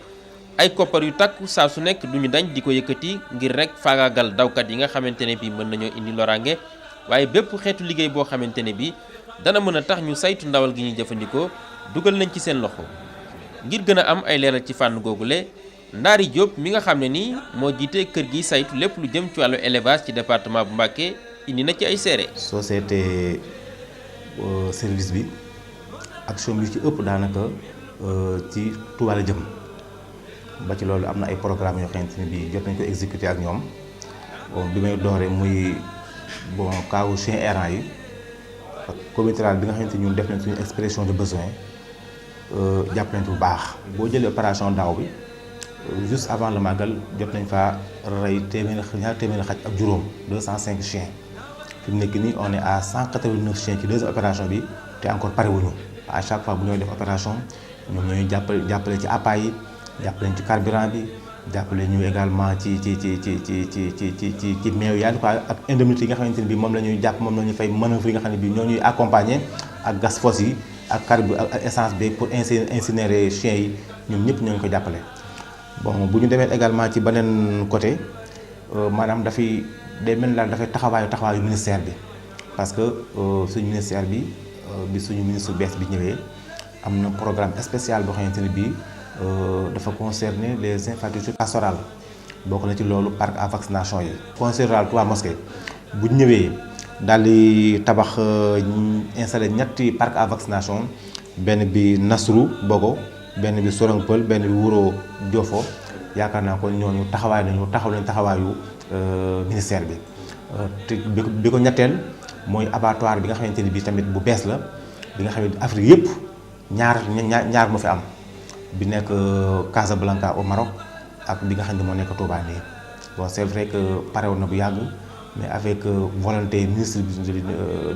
ay koppar yu takku saa su nekk duñu dañ di ko yëkkati ngir rek faagaagal dawkat yi nga xamante ne bii mën nañoo indi loraange waaye bépp xeetu liggéey boo xamante ne bii dana mën a tax ñu saytu ndawal gi ñuy jëfandikoo dugal nañ ci seen loxo ngir gën a am ay leeral ci fànn googule Ndaari Diop mi nga xam ne nii moo jiite kër gi saytu lépp lu jëm ci wàllu élevage ci département bu Mbacké indi na ci ay seere. société service bi action bi ci ëpp daanaka ci Touba la jëm ba ci loolu am na ay programmes yoo xamante ne bii jot nañ ko exécuter ak ñoom bon bi may dooree muy bon kaawu chien errant yi ak comité rural bi nga xamante ni ñun def nañ suñu expression de besoin jàpp nañ bu baax. boo jëlee opération daaw bi juste avant le magal jot nañ fa rey ñaar téeméeri xaj ak juróom 205 chiens fi mu nekk nii on est à 189 chiens ci deuxième opération bi te encore pare wuñu à chaque fois bu ñooy def opération ñoom ñooy jàppale ci appât yi jàppale ci carburant bi jàppale ñu également ci meew yaa quoi ak indemnité yi nga xamante ne bii moom la ñuy jàpp moom la ñuy fay manœuvre yi nga xam ne bii ñoo ñuy accompagner ak gas fosse yi ak carburant ak essence bi pour incinérer chiens yi ñoom ñëpp ñoo ngi ko jàppale. bon bu ñu demee également ci beneen côté maanaam dafay day mel daal dafay taxawaayu ministère bi parce que suñu ministère bi suñu ministre bees bi ñëwee am na programme spécial boo xamante ne bii dafa concerner les infrastructures pastorales bokk na ci loolu parc à vaccination yi. conseil rural Touba Mosquée bu ñëwee daal di tabax installé ñetti parc à vaccination benn bi Nasrou Bogo benn bi Sorong Pël benn bi Wuro Diofo yaakaar naa ko ñooñu taxaw nañ taxawaayu ministère bi te bi ko ñetteel mooy abattoir bi nga xamante ni bii tamit bu bees la bi nga xam ne Afrique yëpp ñaar moo fi am bi nekk Casablanca au Maroc ak bi nga xam ne moo nekk Touba nii bon c'est vrai que pare woon na bu yàgg mais avec volonté ministre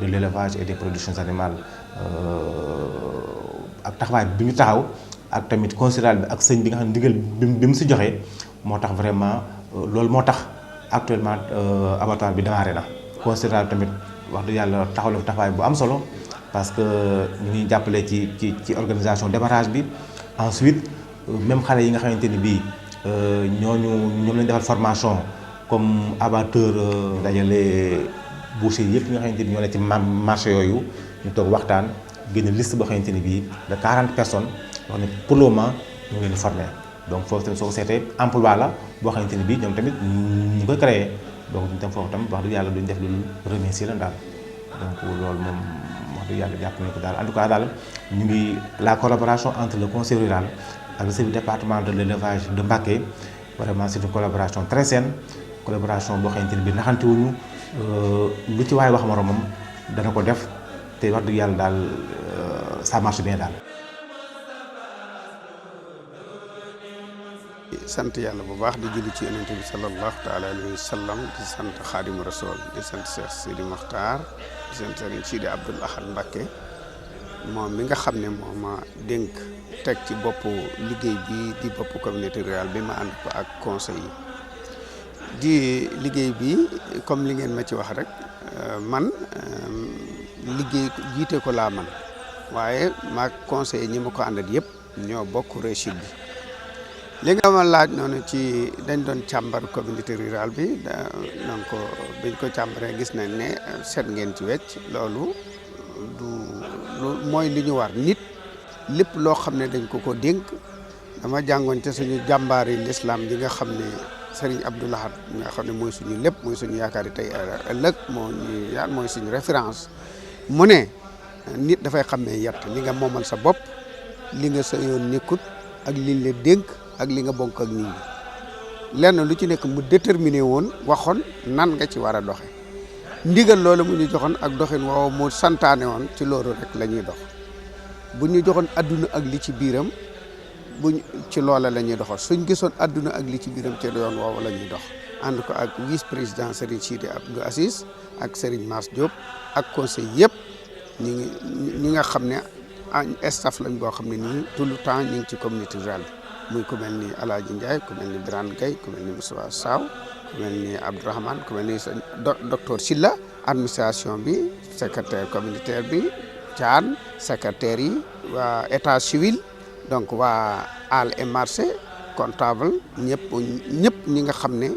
de l'élevage et des productions animales ak taxawaay bi ñu taxaw ak tamit conseil rural bi ak sëñ bi nga xam ne ndigal bi mu si joxee moo tax vraiment loolu moo tax actuellement abattoir bi démarré na. conseil rural tamit wax dëgg yàlla taxaw la taxawaay bu am solo parce que ñu ngi jàppale ci organisation démarrage bi ensuite même xale yi nga xamante ni bii ñoom lañ defal formation comme abatteur dajale boucher yëpp nga xamante ni ñoo ne ci marché yooyu ñu toog waxtaan génn liste boo xamante ni bii de 40 personnes wax ne pour le moment ñu ngi leen di former donc foofu tamit soo ko seetee emploi la boo xamante ni bii ñoom tamit ñu koy créé donc ñu tam foofu tamit wax dëgg yàlla duñ def lu remercier la daal donc loolu moom wax dëgg yàlla jàpp nañu ko daal en tout cas daal ñu ngi la collaboration entre le conseil rural ak le service département de l'élevage de Mbacké vraiment c'est une collaboration très saine collaboration boo xamante ni bii naxante wuñu lu ci waay wax moromam dana ko def te wax dëgg yàlla daal ça marche bien daal. sant yàlla bu baax di julli ci yonent bi sallallahu taala alayhi wa sallam di sant Xaadimu Rasuul di sant Cheikh Sidi Mokhtar di sant Serigne Sidi Abdoul Ahad Mbacké moom mi nga xam ne moo ma dénk teg ci boppu liggéey bi di boppu communauté rurale bi ma ànd ko ak conseil yi di liggéey bi comme li ngeen ma ci wax rek man liggéey jiite ko laa man waaye maag conseil ñi ma ko àndat yëpp ñoo bokk réussite bi li nga ma laaj noonu ci dañ doon càmbar communauté rurale bi donc biñ ko càmbaree gis nañ ne seet ngeen ci wecc loolu mooy li ñu war nit lépp loo xam ne dañ ko dénk dama jàngoon te suñu jàmbaari l'islam ji nga xam ne Serigne Abdoul Ahad nga xam ne mooy suñu lépp mooy suñu yaakaar yi tey ëllëg mooy suñu référence mu ne nit dafay xam ne yett li nga moomal sa bopp li nga sa yoon nekkut ak liñ la dénk ak li nga bonk ak nit ñi lenn lu ci nekk mu déterminé woon waxoon nan nga ci war a doxe ndigal loolu mu ñu joxoon ak doxin woowu mu santaane woon ci loolu rek la ñuy dox bu ñu joxoon adduna ak li ci biiram buñ ci loola la ñuy doxal suñ gisoon adduna ak li ci biiram ci yoon woowu la ñuy dox ànd ko ak vice président Serigne Sidi Abdou Aziz ak Serigne Mass Diop ak conseil yëpp ñi nga xam ne staff lañ boo xam ne nii tout le temps ñu ngi ci communauté rurale bi muy ku mel ni Alaaji Ndiaye ku mel ni Birane Gueye ku mel ni Moussa Saw ku mel ni Abdourahmane ku mel ni docteur Silla administration bi secrétaire communautaire bi Thiane secrétaire yi waa état civil donc waa Al et marché comptable ñëpp ñi nga xam ne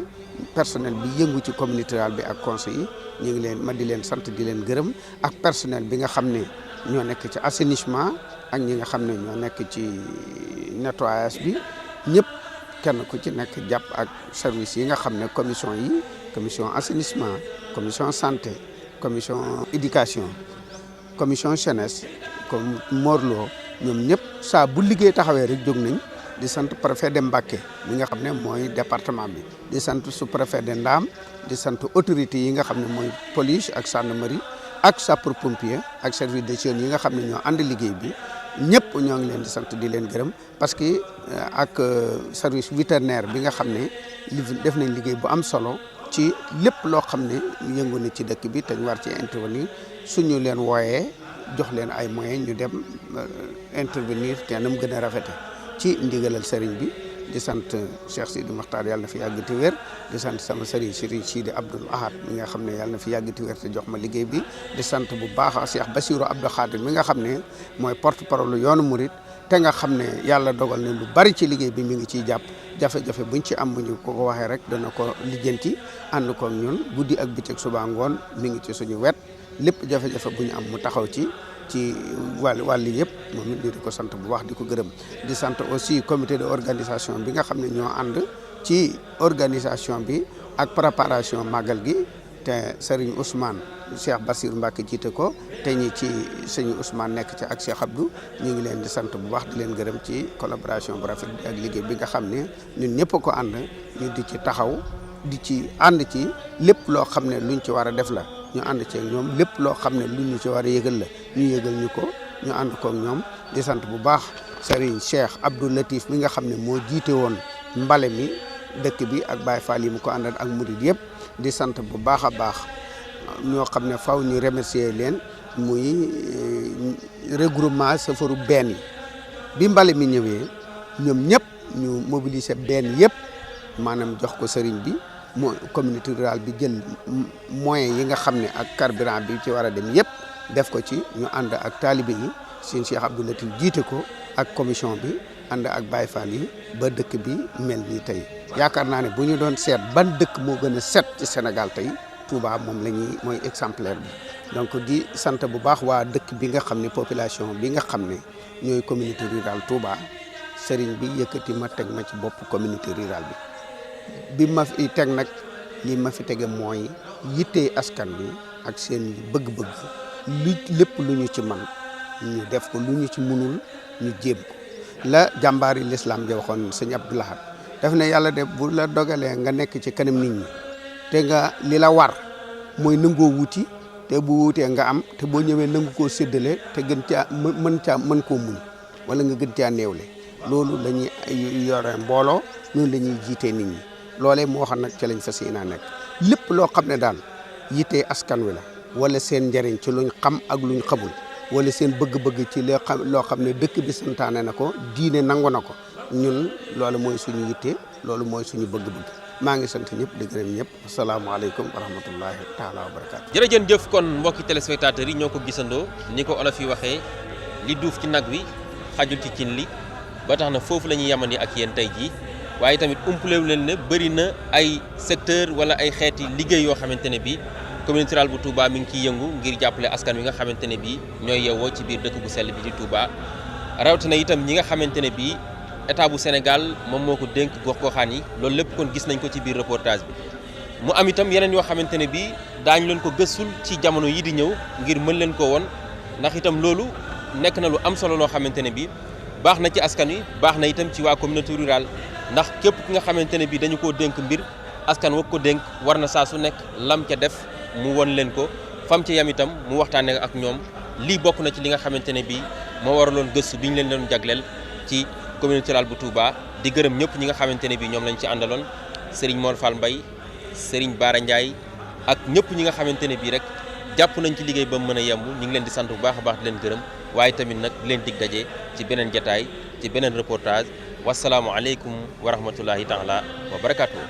personnel bi yëngu ci communauté rurale bi ak conseil yi ñu ngi leen ma di leen sant di leen gërëm ak personnel bi nga xam ne ñoo nekk ci assainissement ak ñi nga xam ne ñoo nekk ci nettoyage bi ñëpp kenn ku ci nekk jàpp ak service yi nga xam ne commission yi commission assainissement commission santé commission éducation commission jeunesse comme Morlo ñoom ñëpp saa bu liggéey taxawee rek jóg nañ di sant préfet de Mbacké mi nga xam ne mooy département bi di sant sous-préfet de Ndam di sant autorités yi nga xam ne mooy police ak gendarmerie ak sapeur pompier ak service de jeunes yi nga xam ne ñoo ànd liggéey bi ñëpp ñoo ngi leen di sant di leen gërëm parce que ak service vétérinaire bi nga xam ne def nañ liggéey bu am solo ci lépp loo xam ne yëngu na ci dëkk bi te ñu war ci intervenir suñu leen wooyee jox leen ay moyens ñu dem intervenir te na mu gën a rafete ci ndigalal sëriñ bi di sant Cheikh Sidi Makhtar yàlla na fi yàgg te wér di sant sama sëriñ Serigne Sidi Abdoul Ahad mi nga xam ne yàlla na fi yàgg te wér te jox ma liggéey bi di sant bu baax a Cheikh Bassirou Abdou Khadir mi nga xam ne mooy porte-parole yoonu murit te nga xam ne yàlla dogal ne lu bari ci liggéey bi mi ngi ciy jàpp jafe-jafe buñ ci am bu ñu ko waxee rek dana ko lijjanti ànd ko ñun guddi ak bëccëg suba ngoon mi ngi ci suñu wet lépp jafe-jafe bu ñu am mu taxaw ci wàll yëpp moom it di ko sant bu baax di ko gërëm di sant aussi comité de organisation bi nga xam ne ñoo ànd ci organisation bi ak préparation màggal gi te Serigne Ousmane Cheikh Bassirou Mbacké jiite ko te ñi ci Serigne Ousmane nekk ci ak Cheikh Abdou ñu ngi leen di sant bu baax di leen gërëm ci collaboration bu rafet bi ak liggéey bi nga xam ne ñun ñëpp ko ànd ñu di ci taxaw di ci ànd ci lépp loo xam ne luñ ci war a def la ñu ànd ceeg ñoom lépp loo xam ne lu ñu ci war a yëgal la ñu yëgal ñu ko ñu ànd koog ñoom di sant bu baax Serigne Cheikh Abdou Latif mi nga xam ne moo jiite woon mbale mi dëkk bi ak Baye Fall yi mu ko àndal ak murid yëpp di sant bu baax a baax ñoo xam ne faw ñu remercier leen muy regroupement safaru benn yi bi mbale mi ñëwee ñoom ñëpp ñu mobiliser benn yëpp maanaam jox ko Serigne bi moo communauté rurale bi jël moyens yi nga xam ne ak carburant bi ci war a dem yëpp def ko ci ñu ànd ak taalibe yi seen Cheikh Abdou Latif jiite ko ak commission bi ànd ak Baye Fall yi ba dëkk bi mel nii tey yaakaar naa ne bu ñu doon seet ban dëkk moo gën a set ci Sénégal tey Touba moom la ñuy mooy exemplaire bi donc di sant bu baax waa dëkk bi nga xam ne population bi nga xam ne ñooy communauté rurale Touba Serigne bi yëkkati ma teg ma ci bopp communauté rurale bi ma fi teg nag li ma fi tege mooy yittee askan bi ak seen bëgg-bëgg lu lépp lu ñu ci man ñu def ko lu ñu ci mënul ñu jéem ko la jàmbaari l'islam ja waxoon sëñ Abdou Lahad daf ne yàlla de bu la dogalee nga nekk ci kanam nit ñi te nga li la war mooy nangoo wuti te bu wutee nga am te boo ñëwee nangu koo séddale te gën caa mën koo muñ wala nga gën caa néewle loolu la ñuy yore mbooloo noonu la ñuy jiitee nit ñi loolee moo xam nag ci lañ fas yéenaa nekk lépp loo xam ne daal yittee askan wi la wala seen njëriñ ci luñ xam ak luñ xamul wala seen bëgg-bëgg ci loo xam ne dëkk bi santaane na ko diine nangu na ko ñun loolu mooy suñu yitte loolu mooy suñu bëgg-bëgg maa ngi sant ñëpp di gërëm ñëpp asalaamaaleykum wa rahmatullahi taala wa barakaatu. jërëjëf kon mbokki téléspectateurs yi ñoo ko gisandoo ni ko olof yi waxee li duuf ci nag wi xajul ci cin li ba tax na foofu la ñuy yamandi ak yéen tey jii waaye tamit umpalewu leen ne bëri na ay secteur wala ay xeeti liggéey yoo xamante ne bii communauté rurale bu Touba mi ngi ciy yëngu ngir jàppale askan wi nga xamante ne bii ñooy yewwoo ci biir dëkk bu sell bi di Touba rawatina itam ñi nga xamante ne bii état bu Sénégal moom moo ko dénk gox-goxaan yi loolu lépp kon gis nañ ko ci biir reportage bi mu am itam yeneen yoo xamante ne bii daañu leen ko gëstul ci jamono yi di ñëw ngir mën leen ko woon ndax itam loolu nekk na lu am solo loo xamante ne bii baax na ci askan wi baax na itam ci waa communauté rurale ndax képp ki nga xamante ne bii dañu koo dénk mbir askan wa ko dénk war na saa su nekk lam ca def mu won leen ko fam ca yam itam mu waxtaanee ak ñoom lii bokk na ci li nga xamante ne bii moo waraloon gëstu bi ñu leen doon jagleel ci communauté rurale bu Touba di gërëm ñëpp ñi nga xamante ne bii ñoom lañ ci àndaloon Serigne Mor Fall Mbaye Serigne Bara Ndiaye ak ñëpp ñi nga xamante ne bii rek jàpp nañ ci liggéey ba mu mën a yemb ñu ngi leen di sant bu baax a baax di leen gërëm waaye tamit nag di leen dig daje ci beneen jataay ci beneen reportage wasalaamu aleykum wa rahmatullahi taala wa barakatuh